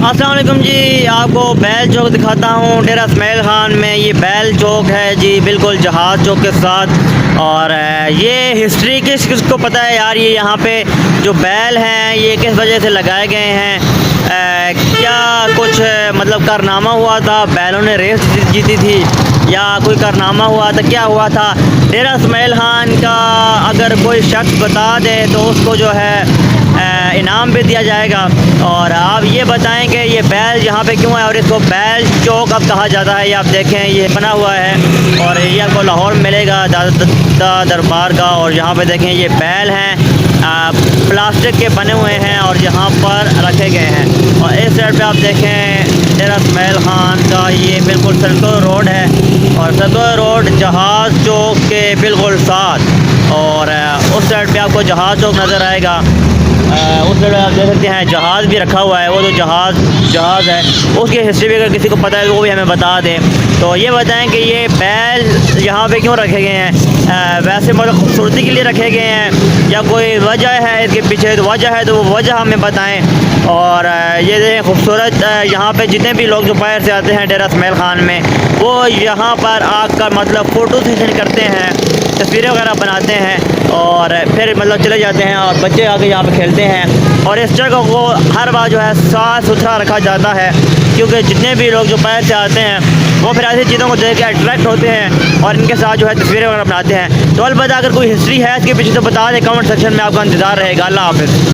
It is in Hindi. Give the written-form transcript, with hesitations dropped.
अस्सलाम वालेकुम जी। आपको बैल चौक दिखाता हूँ डेरा इसमाइल खान में। ये बैल चौक है जी, बिल्कुल जहाज़ चौक के साथ। और ये हिस्ट्री किसको पता है यार, ये यहाँ पे जो बैल हैं ये किस वजह से लगाए गए हैं? क्या कुछ मतलब कारनामा हुआ था, बैलों ने रेस जीती थी या कोई कारनामा हुआ था, क्या हुआ था? डेरा इसमाइल खान का अगर कोई शख्स बता दे तो उसको जो है इनाम भी दिया जाएगा। और आप ये बताएं कि ये बैल यहाँ पे क्यों है और इसको बैल चौक अब कहा जाता है। ये आप देखें, ये बना हुआ है और ये आपको लाहौर मिलेगा दादा दरबार का। और यहाँ पे देखें ये बैल हैं, प्लास्टिक के बने हुए हैं और यहाँ पर रखे गए हैं। और इस साइड पे आप देखें डेरा इसमाइल खान का ये बिल्कुल सर्कुलर रोड है और सर्कुलर रोड जहाज़ चौक के बिल्कुल साथ। और उस साइड पे आपको जहाज़ चौक नज़र आएगा। उस साइड आप देख सकते हैं जहाज़ भी रखा हुआ है। वो जो जहाज़ है उसकी हिस्ट्री भी अगर किसी को पता है तो वो भी हमें बता दें। तो ये बताएं कि ये बैल यहाँ पे क्यों रखे गए हैं? वैसे मतलब खूबसूरती के लिए रखे गए हैं या कोई वजह है इसके पीछे? तो वजह है तो वो वजह हमें बताएं। और ये देखें खूबसूरत, यहाँ पे जितने भी लोग जो बाहर से आते हैं डेरा इसमाइल खान में, वो यहाँ पर आकर मतलब फ़ोटो सेशन करते हैं, तस्वीरें वगैरह बनाते हैं और फिर मतलब चले जाते हैं और बच्चे आके यहाँ पे खेलते हैं। और इस जगह को हर बार जो है साफ़ सुथरा रखा जाता है, क्योंकि जितने भी लोग जो बाहर से आते हैं वो फिर ऐसी चीज़ों को देख के अट्रैक्ट होते हैं और इनके साथ जो है तस्वीरें वगैरह बनाते हैं। तो अलबत्ता अगर कोई हिस्ट्री है इसके पीछे तो बता दें कमेंट सेक्शन में, आपका इंतज़ार रहेगा। अल्लाह हाफ़िज़।